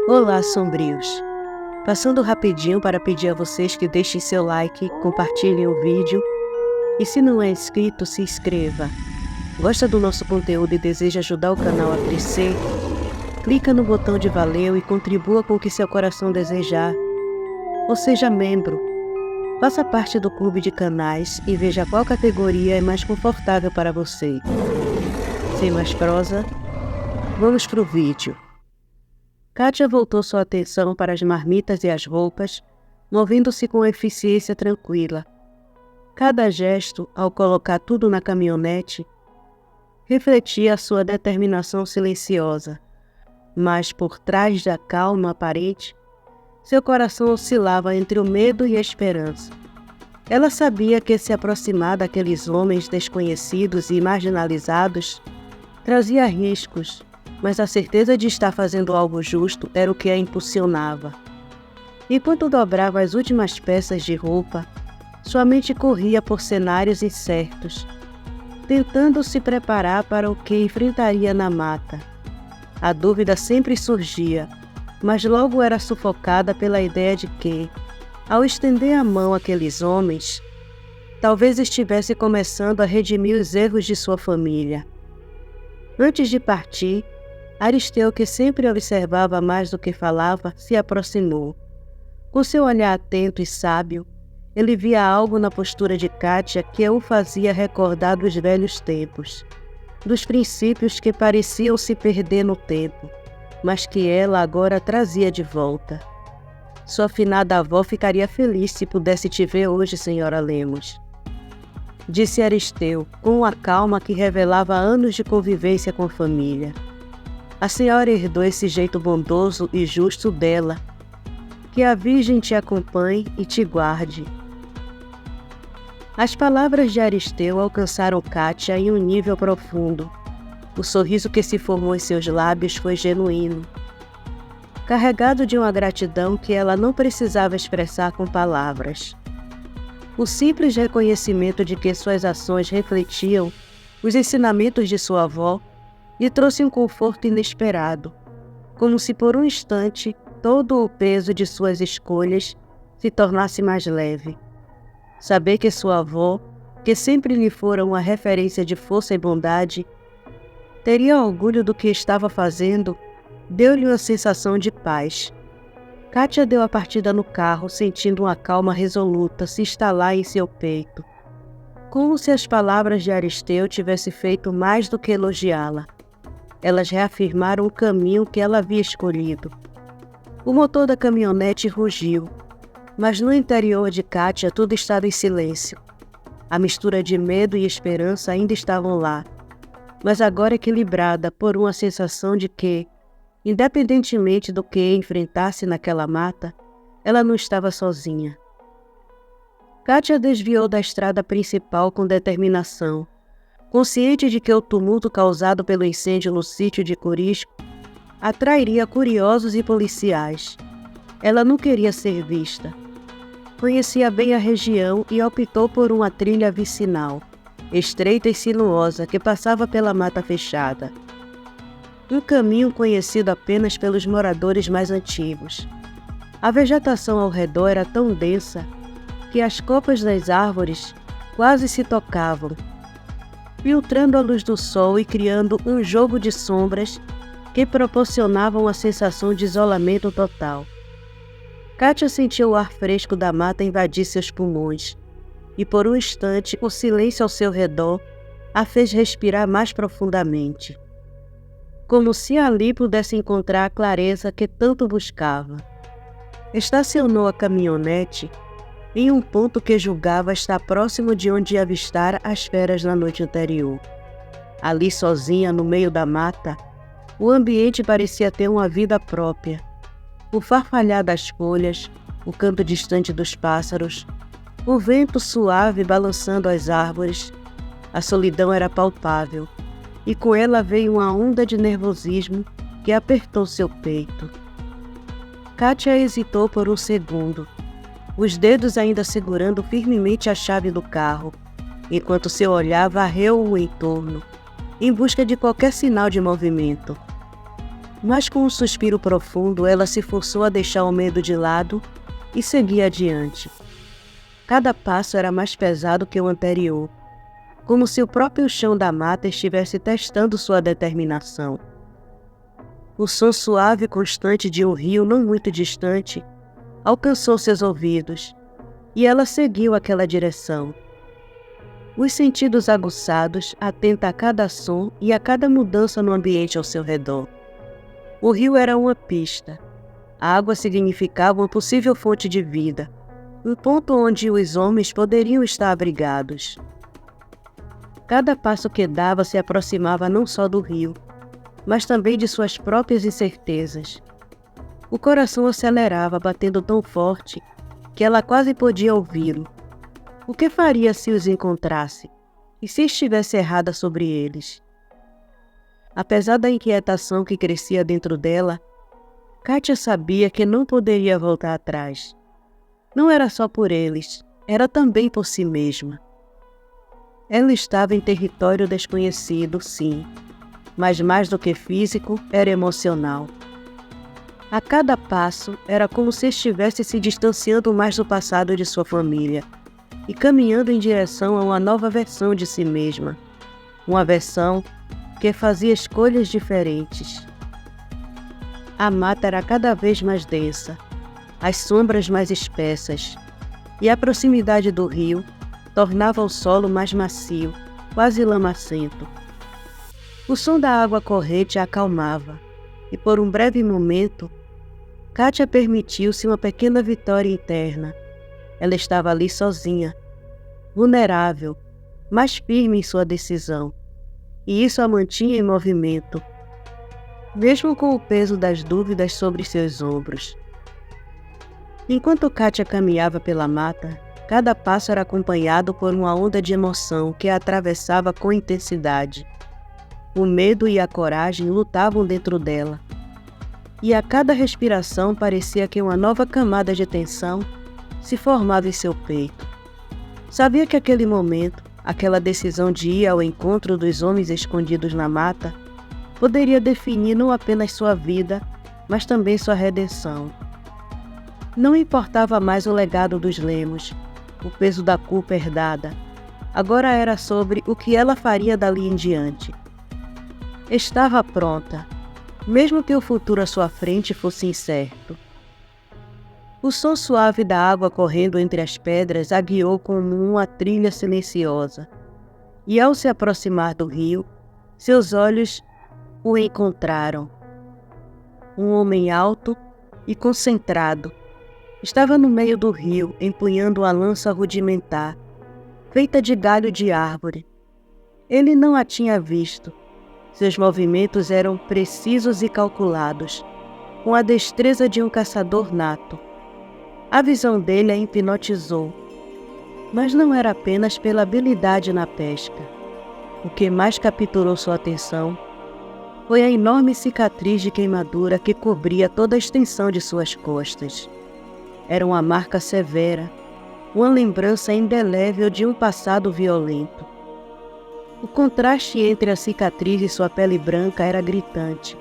Olá, sombrios! Passando rapidinho para pedir a vocês que deixem seu like, compartilhem o vídeo e se não é inscrito, se inscreva. Gosta do nosso conteúdo e deseja ajudar o canal a crescer? Clica no botão de valeu e contribua com o que seu coração desejar. Ou seja membro. Faça parte do clube de canais e veja qual categoria é mais confortável para você. Sem mais prosa, vamos pro vídeo. Kátia voltou sua atenção para as marmitas e as roupas, movendo-se com eficiência tranquila. Cada gesto, ao colocar tudo na caminhonete, refletia a sua determinação silenciosa, mas por trás da calma aparente, seu coração oscilava entre o medo e a esperança. Ela sabia que se aproximar daqueles homens desconhecidos e marginalizados trazia riscos, mas a certeza de estar fazendo algo justo era o que a impulsionava. Enquanto dobrava as últimas peças de roupa, sua mente corria por cenários incertos, tentando se preparar para o que enfrentaria na mata. A dúvida sempre surgia, mas logo era sufocada pela ideia de que, ao estender a mão àqueles homens, talvez estivesse começando a redimir os erros de sua família. Antes de partir, Aristeu, que sempre observava mais do que falava, se aproximou. Com seu olhar atento e sábio, ele via algo na postura de Kátia que o fazia recordar dos velhos tempos, dos princípios que pareciam se perder no tempo, mas que ela agora trazia de volta. Sua finada avó ficaria feliz se pudesse te ver hoje, senhora Lemos, disse Aristeu, com a calma que revelava anos de convivência com a família. A senhora herdou esse jeito bondoso e justo dela. Que a Virgem te acompanhe e te guarde. As palavras de Aristeu alcançaram Kátia em um nível profundo. O sorriso que se formou em seus lábios foi genuíno, carregado de uma gratidão que ela não precisava expressar com palavras. O simples reconhecimento de que suas ações refletiam os ensinamentos de sua avó lhe trouxe um conforto inesperado, como se por um instante todo o peso de suas escolhas se tornasse mais leve. Saber que sua avó, que sempre lhe fora uma referência de força e bondade, teria orgulho do que estava fazendo, deu-lhe uma sensação de paz. Kátia deu a partida no carro, sentindo uma calma resoluta se instalar em seu peito, como se as palavras de Aristeu tivessem feito mais do que elogiá-la. Elas reafirmaram o caminho que ela havia escolhido. O motor da caminhonete rugiu, mas no interior de Kátia tudo estava em silêncio. A mistura de medo e esperança ainda estavam lá, mas agora equilibrada por uma sensação de que, independentemente do que enfrentasse naquela mata, ela não estava sozinha. Kátia desviou da estrada principal com determinação, consciente de que o tumulto causado pelo incêndio no sítio de Corisco atrairia curiosos e policiais. Ela não queria ser vista. Conhecia bem a região e optou por uma trilha vicinal, estreita e sinuosa, que passava pela mata fechada. Um caminho conhecido apenas pelos moradores mais antigos. A vegetação ao redor era tão densa que as copas das árvores quase se tocavam, filtrando a luz do sol e criando um jogo de sombras que proporcionavam uma sensação de isolamento total. Kátia sentiu o ar fresco da mata invadir seus pulmões, e por um instante o silêncio ao seu redor a fez respirar mais profundamente, como se ali pudesse encontrar a clareza que tanto buscava. Estacionou a caminhonete em um ponto que julgava estar próximo de onde avistara as feras na noite anterior. Ali sozinha, no meio da mata, o ambiente parecia ter uma vida própria. O farfalhar das folhas, o canto distante dos pássaros, o vento suave balançando as árvores. A solidão era palpável, e com ela veio uma onda de nervosismo que apertou seu peito. Kátia hesitou por um segundo, os dedos ainda segurando firmemente a chave do carro, enquanto seu olhar varreu o entorno, em busca de qualquer sinal de movimento. Mas com um suspiro profundo, ela se forçou a deixar o medo de lado e seguir adiante. Cada passo era mais pesado que o anterior, como se o próprio chão da mata estivesse testando sua determinação. O som suave e constante de um rio não muito distante alcançou seus ouvidos, e ela seguiu aquela direção. Os sentidos aguçados, atenta a cada som e a cada mudança no ambiente ao seu redor. O rio era uma pista. A água significava uma possível fonte de vida, um ponto onde os homens poderiam estar abrigados. Cada passo que dava se aproximava não só do rio, mas também de suas próprias incertezas. O coração acelerava, batendo tão forte que ela quase podia ouvi-lo. O que faria se os encontrasse? E se estivesse errada sobre eles? Apesar da inquietação que crescia dentro dela, Kátia sabia que não poderia voltar atrás. Não era só por eles, era também por si mesma. Ela estava em território desconhecido, sim, mas mais do que físico, era emocional. A cada passo, era como se estivesse se distanciando mais do passado de sua família e caminhando em direção a uma nova versão de si mesma. Uma versão que fazia escolhas diferentes. A mata era cada vez mais densa, as sombras mais espessas, e a proximidade do rio tornava o solo mais macio, quase lamacento. O som da água corrente a acalmava, e por um breve momento, Kátia permitiu-se uma pequena vitória interna. Ela estava ali sozinha, vulnerável, mas firme em sua decisão, e isso a mantinha em movimento, mesmo com o peso das dúvidas sobre seus ombros. Enquanto Kátia caminhava pela mata, cada passo era acompanhado por uma onda de emoção que a atravessava com intensidade. O medo e a coragem lutavam dentro dela, e a cada respiração parecia que uma nova camada de tensão se formava em seu peito. Sabia que aquele momento, aquela decisão de ir ao encontro dos homens escondidos na mata, poderia definir não apenas sua vida, mas também sua redenção. Não importava mais o legado dos Lemos, o peso da culpa herdada. Agora era sobre o que ela faria dali em diante. Estava pronta, mesmo que o futuro à sua frente fosse incerto. O som suave da água correndo entre as pedras a guiou como uma trilha silenciosa, e ao se aproximar do rio, seus olhos o encontraram. Um homem alto e concentrado estava no meio do rio, empunhando uma lança rudimentar, feita de galho de árvore. Ele não a tinha visto. Seus movimentos eram precisos e calculados, com a destreza de um caçador nato. A visão dele a hipnotizou, mas não era apenas pela habilidade na pesca. O que mais capturou sua atenção foi a enorme cicatriz de queimadura que cobria toda a extensão de suas costas. Era uma marca severa, uma lembrança indelével de um passado violento. O contraste entre a cicatriz e sua pele branca era gritante,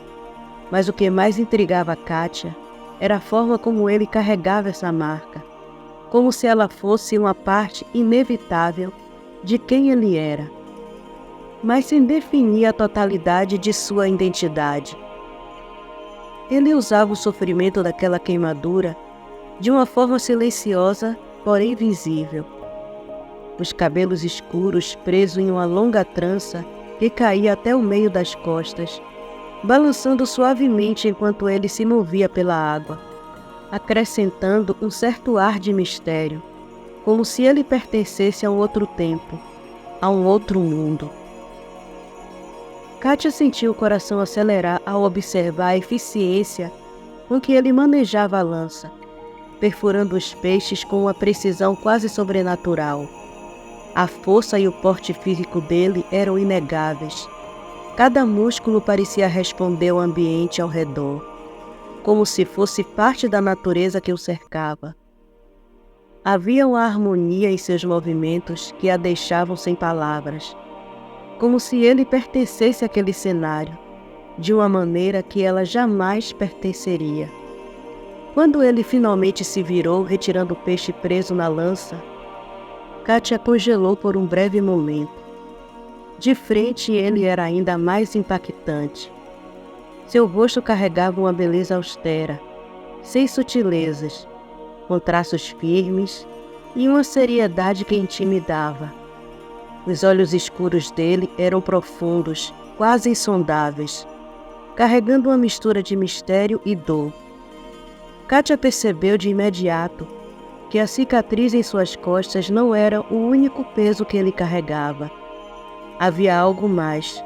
mas o que mais intrigava a Kátia era a forma como ele carregava essa marca, como se ela fosse uma parte inevitável de quem ele era, mas sem definir a totalidade de sua identidade. Ele usava o sofrimento daquela queimadura de uma forma silenciosa, porém visível. Os cabelos escuros presos em uma longa trança que caía até o meio das costas, balançando suavemente enquanto ele se movia pela água, acrescentando um certo ar de mistério, como se ele pertencesse a um outro tempo, a um outro mundo. Kátia sentiu o coração acelerar ao observar a eficiência com que ele manejava a lança, perfurando os peixes com uma precisão quase sobrenatural. A força e o porte físico dele eram inegáveis. Cada músculo parecia responder ao ambiente ao redor, como se fosse parte da natureza que o cercava. Havia uma harmonia em seus movimentos que a deixavam sem palavras, como se ele pertencesse àquele cenário, de uma maneira que ela jamais pertenceria. Quando ele finalmente se virou, retirando o peixe preso na lança, Kátia congelou por um breve momento. De frente, ele era ainda mais impactante. Seu rosto carregava uma beleza austera, sem sutilezas, com traços firmes e uma seriedade que intimidava. Os olhos escuros dele eram profundos, quase insondáveis, carregando uma mistura de mistério e dor. Kátia percebeu de imediato que a cicatriz em suas costas não era o único peso que ele carregava. Havia algo mais,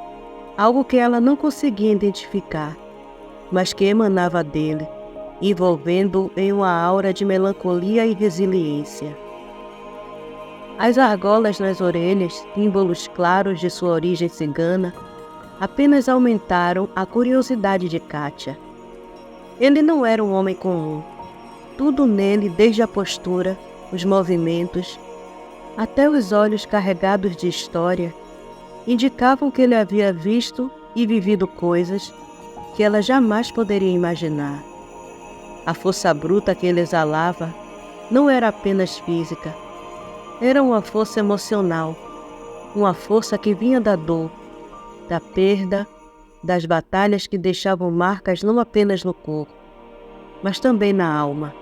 algo que ela não conseguia identificar, mas que emanava dele, envolvendo-o em uma aura de melancolia e resiliência. As argolas nas orelhas, símbolos claros de sua origem cigana, apenas aumentaram a curiosidade de Kátia. Ele não era um homem comum. Tudo nele, desde a postura, os movimentos, até os olhos carregados de história, indicavam que ele havia visto e vivido coisas que ela jamais poderia imaginar. A força bruta que ele exalava não era apenas física, era uma força emocional, uma força que vinha da dor, da perda, das batalhas que deixavam marcas não apenas no corpo, mas também na alma.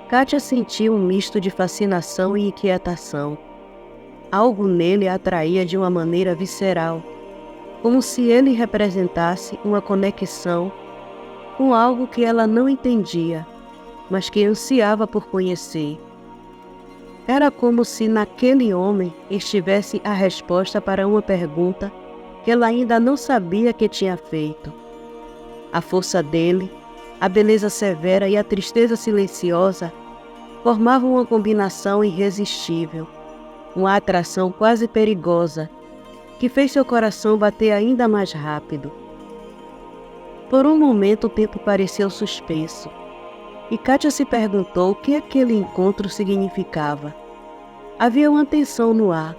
Kátia sentia um misto de fascinação e inquietação. Algo nele a atraía de uma maneira visceral, como se ele representasse uma conexão com algo que ela não entendia, mas que ansiava por conhecer. Era como se naquele homem estivesse a resposta para uma pergunta que ela ainda não sabia que tinha feito. A força dele, a beleza severa e a tristeza silenciosa formavam uma combinação irresistível, uma atração quase perigosa, que fez seu coração bater ainda mais rápido. Por um momento o tempo pareceu suspenso, e Kátia se perguntou o que aquele encontro significava. Havia uma tensão no ar,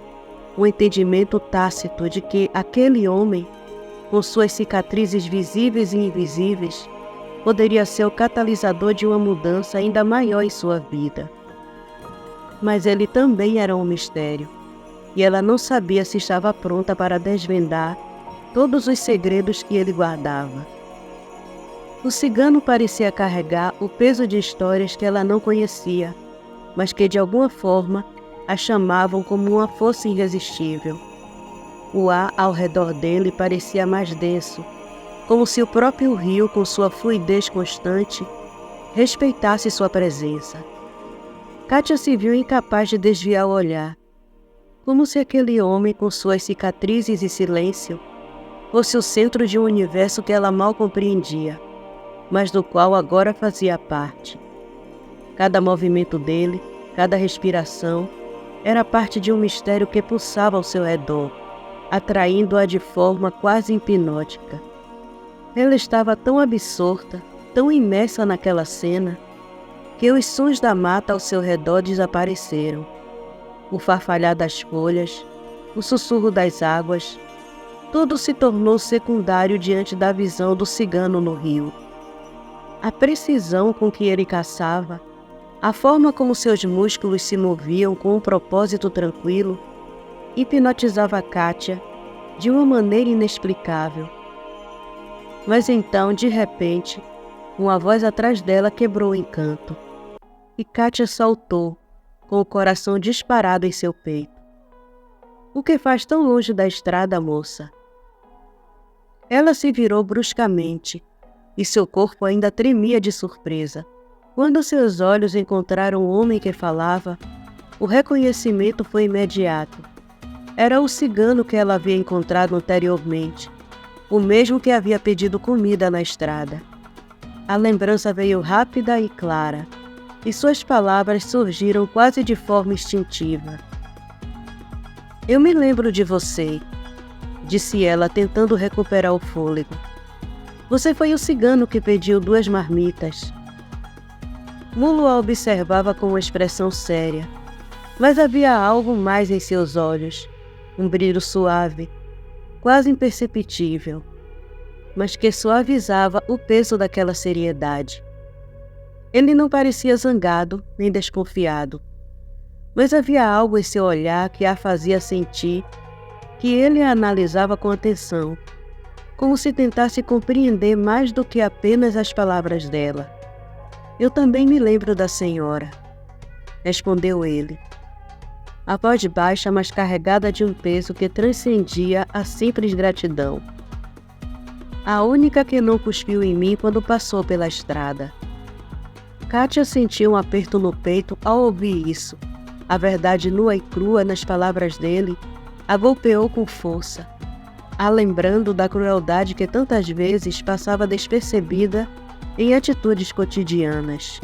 um entendimento tácito de que aquele homem, com suas cicatrizes visíveis e invisíveis, poderia ser o catalisador de uma mudança ainda maior em sua vida. Mas ele também era um mistério, e ela não sabia se estava pronta para desvendar todos os segredos que ele guardava. O cigano parecia carregar o peso de histórias que ela não conhecia, mas que de alguma forma a chamavam como uma força irresistível. O ar ao redor dele parecia mais denso, como se o próprio rio, com sua fluidez constante, respeitasse sua presença. Kátia se viu incapaz de desviar o olhar, como se aquele homem, com suas cicatrizes e silêncio, fosse o centro de um universo que ela mal compreendia, mas do qual agora fazia parte. Cada movimento dele, cada respiração, era parte de um mistério que pulsava ao seu redor, atraindo-a de forma quase hipnótica. Ela estava tão absorta, tão imersa naquela cena, que os sons da mata ao seu redor desapareceram. O farfalhar das folhas, o sussurro das águas, tudo se tornou secundário diante da visão do cigano no rio. A precisão com que ele caçava, a forma como seus músculos se moviam com um propósito tranquilo, hipnotizava Kátia de uma maneira inexplicável. Mas então, de repente, uma voz atrás dela quebrou o encanto, e Kátia saltou, com o coração disparado em seu peito. O que faz tão longe da estrada, moça? Ela se virou bruscamente, e seu corpo ainda tremia de surpresa. Quando seus olhos encontraram o homem que falava, o reconhecimento foi imediato. Era o cigano que ela havia encontrado anteriormente, o mesmo que havia pedido comida na estrada. A lembrança veio rápida e clara, e suas palavras surgiram quase de forma instintiva. "Eu me lembro de você", disse ela, tentando recuperar o fôlego. Você foi o cigano que pediu 2 marmitas. Mulo a observava com uma expressão séria, mas havia algo mais em seus olhos, um brilho suave, quase imperceptível, mas que suavizava o peso daquela seriedade. Ele não parecia zangado nem desconfiado, mas havia algo em seu olhar que a fazia sentir que ele a analisava com atenção, como se tentasse compreender mais do que apenas as palavras dela. Eu também me lembro da senhora, respondeu ele. A voz baixa, mas carregada de um peso que transcendia a simples gratidão. A única que não cuspiu em mim quando passou pela estrada. Kátia sentiu um aperto no peito ao ouvir isso. A verdade nua e crua nas palavras dele a golpeou com força, a lembrando da crueldade que tantas vezes passava despercebida em atitudes cotidianas.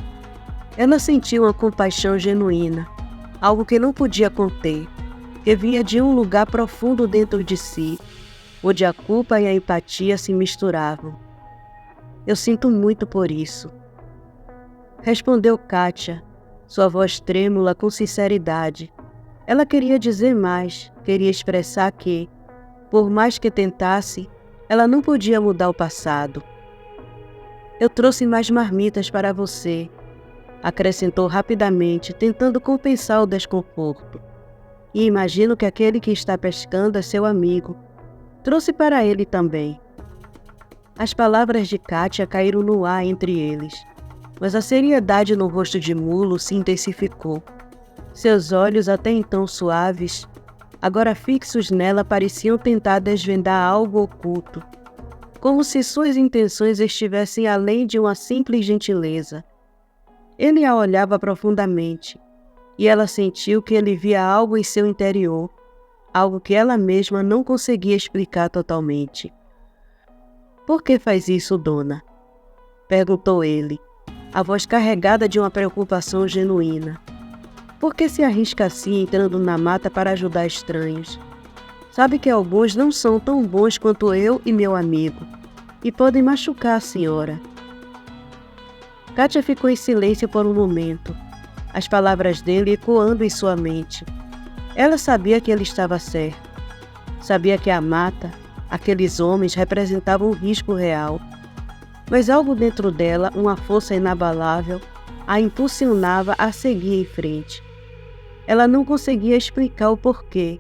Ela sentiu uma compaixão genuína, algo que não podia conter, que vinha de um lugar profundo dentro de si, onde a culpa e a empatia se misturavam. Eu sinto muito por isso, respondeu Kátia, sua voz trêmula com sinceridade. Ela queria dizer mais, queria expressar que, por mais que tentasse, ela não podia mudar o passado. Eu trouxe mais marmitas para você, acrescentou rapidamente, tentando compensar o desconforto. E imagino que aquele que está pescando é seu amigo. Trouxe para ele também. As palavras de Kátia caíram no ar entre eles, mas a seriedade no rosto de Mulo se intensificou. Seus olhos, até então suaves, agora fixos nela, pareciam tentar desvendar algo oculto, como se suas intenções estivessem além de uma simples gentileza. Ele a olhava profundamente, e ela sentiu que ele via algo em seu interior, algo que ela mesma não conseguia explicar totalmente. "Por que faz isso, dona?" perguntou ele, a voz carregada de uma preocupação genuína. "Por que se arrisca assim entrando na mata para ajudar estranhos? Sabe que alguns não são tão bons quanto eu e meu amigo, e podem machucar a senhora." Kátia ficou em silêncio por um momento, as palavras dele ecoando em sua mente. Ela sabia que ele estava certo. Sabia que a mata, aqueles homens, representavam um risco real. Mas algo dentro dela, uma força inabalável, a impulsionava a seguir em frente. Ela não conseguia explicar o porquê,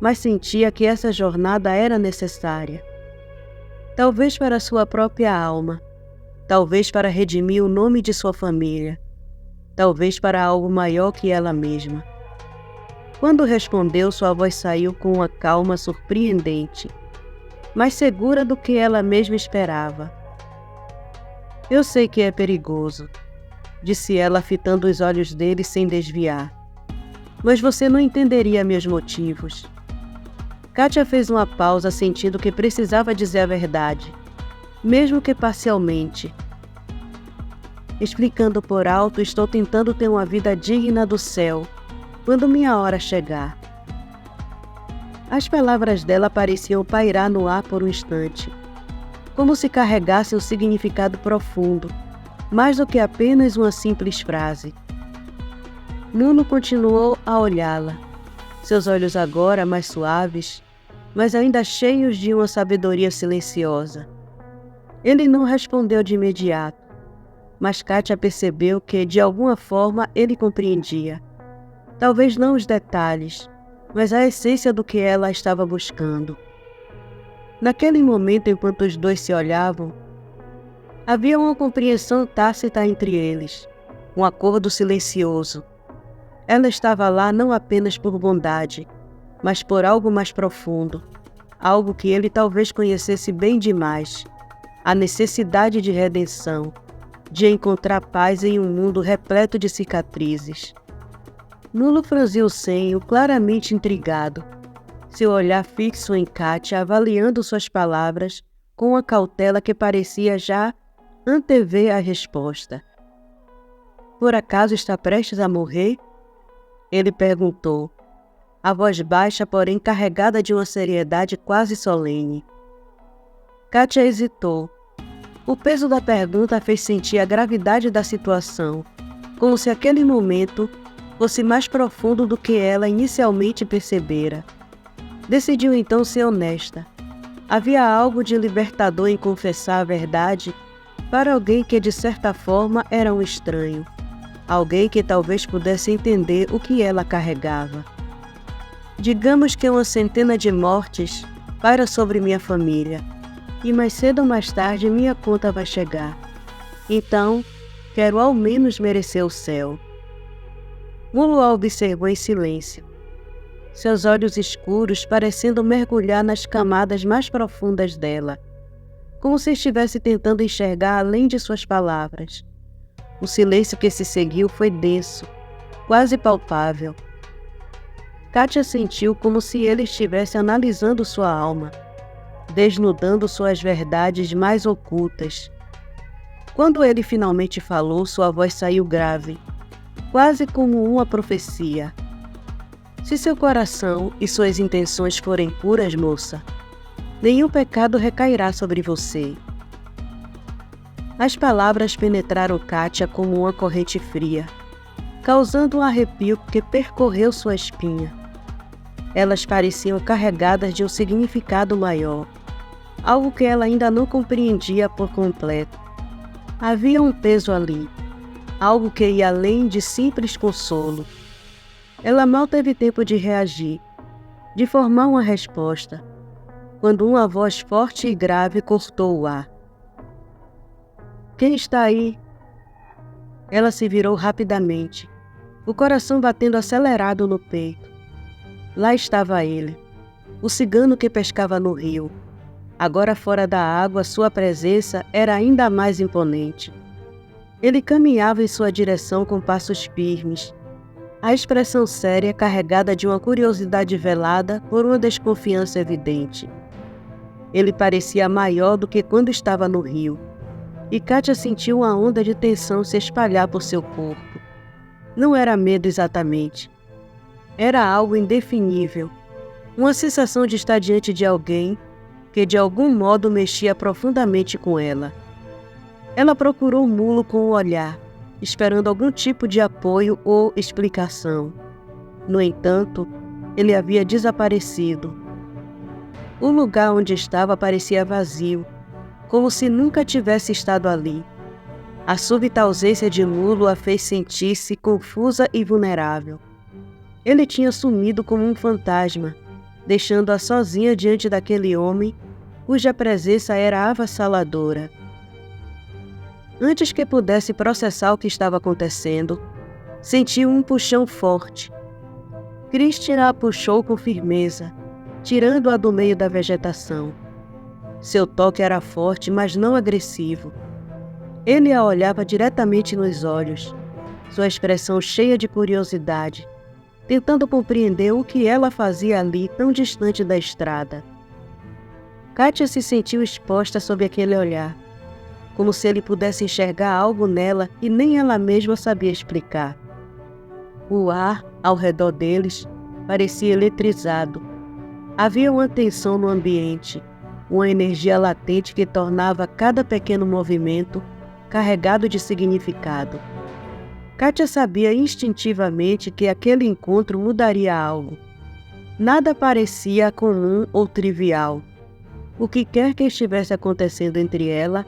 mas sentia que essa jornada era necessária. Talvez para sua própria alma, talvez para redimir o nome de sua família, talvez para algo maior que ela mesma. Quando respondeu, sua voz saiu com uma calma surpreendente, mais segura do que ela mesma esperava. "Eu sei que é perigoso", disse ela, fitando os olhos dele sem desviar. "Mas você não entenderia meus motivos." Kátia fez uma pausa, sentindo que precisava dizer a verdade, mesmo que parcialmente. "Explicando por alto, estou tentando ter uma vida digna do céu, quando minha hora chegar." As palavras dela pareciam pairar no ar por um instante, como se carregassem um significado profundo, mais do que apenas uma simples frase. Nuno continuou a olhá-la, seus olhos agora mais suaves, mas ainda cheios de uma sabedoria silenciosa. Ele não respondeu de imediato, mas Kátia percebeu que, de alguma forma, ele compreendia. Talvez não os detalhes, mas a essência do que ela estava buscando. Naquele momento, enquanto os dois se olhavam, havia uma compreensão tácita entre eles, um acordo silencioso. Ela estava lá não apenas por bondade, mas por algo mais profundo, algo que ele talvez conhecesse bem demais, a necessidade de redenção, de encontrar paz em um mundo repleto de cicatrizes. Nulo franziu o senho, claramente intrigado, seu olhar fixo em Kátia, avaliando suas palavras com uma cautela que parecia já antever a resposta. "Por acaso está prestes a morrer?" ele perguntou, a voz baixa, porém carregada de uma seriedade quase solene. Kátia hesitou, O peso da pergunta fez sentir a gravidade da situação, como se aquele momento fosse mais profundo do que ela inicialmente percebera. Decidiu então ser honesta. Havia algo de libertador em confessar a verdade para alguém que de certa forma era um estranho, alguém que talvez pudesse entender o que ela carregava. Digamos que uma centena de mortes paira sobre minha família, e mais cedo ou mais tarde minha conta vai chegar. Então, quero ao menos merecer o céu. Mulo a observou em silêncio, seus olhos escuros parecendo mergulhar nas camadas mais profundas dela, como se estivesse tentando enxergar além de suas palavras. O silêncio que se seguiu foi denso, quase palpável. Kátia sentiu como se ele estivesse analisando sua alma, desnudando suas verdades mais ocultas. Quando ele finalmente falou, sua voz saiu grave, quase como uma profecia. Se seu coração e suas intenções forem puras, moça, nenhum pecado recairá sobre você. As palavras penetraram Kátia como uma corrente fria, causando um arrepio que percorreu sua espinha. Elas pareciam carregadas de um significado maior, algo que ela ainda não compreendia por completo. Havia um peso ali, algo que ia além de simples consolo. Ela mal teve tempo de reagir, de formar uma resposta, quando uma voz forte e grave cortou o ar. Quem está aí? Ela se virou rapidamente, o coração batendo acelerado no peito. Lá estava ele, o cigano que pescava no rio. Agora fora da água, sua presença era ainda mais imponente. Ele caminhava em sua direção com passos firmes, a expressão séria carregada de uma curiosidade velada por uma desconfiança evidente. Ele parecia maior do que quando estava no rio, e Kátia sentiu uma onda de tensão se espalhar por seu corpo. Não era medo exatamente. Era algo indefinível, uma sensação de estar diante de alguém que de algum modo mexia profundamente com ela. Ela procurou o Mulo com o olhar, esperando algum tipo de apoio ou explicação. No entanto, ele havia desaparecido. O lugar onde estava parecia vazio, como se nunca tivesse estado ali. A súbita ausência de Mulo a fez sentir-se confusa e vulnerável. Ele tinha sumido como um fantasma, deixando-a sozinha diante daquele homem, cuja presença era avassaladora. Antes que pudesse processar o que estava acontecendo, sentiu um puxão forte. Christian a puxou com firmeza, tirando-a do meio da vegetação. Seu toque era forte, mas não agressivo. Ele a olhava diretamente nos olhos, sua expressão cheia de curiosidade, tentando compreender o que ela fazia ali tão distante da estrada. Kátia se sentiu exposta sob aquele olhar, como se ele pudesse enxergar algo nela e nem ela mesma sabia explicar. O ar, ao redor deles, parecia eletrizado. Havia uma tensão no ambiente, uma energia latente que tornava cada pequeno movimento carregado de significado. Kátia sabia instintivamente que aquele encontro mudaria algo. Nada parecia comum ou trivial. O que quer que estivesse acontecendo entre ela,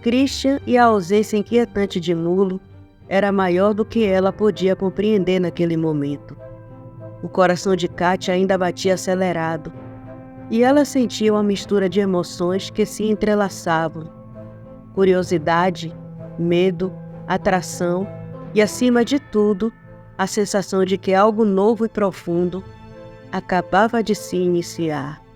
Christian e a ausência inquietante de Mulo era maior do que ela podia compreender naquele momento. O coração de Kátia ainda batia acelerado, e ela sentia uma mistura de emoções que se entrelaçavam. Curiosidade, medo, atração e, acima de tudo, a sensação de que algo novo e profundo acabava de se iniciar.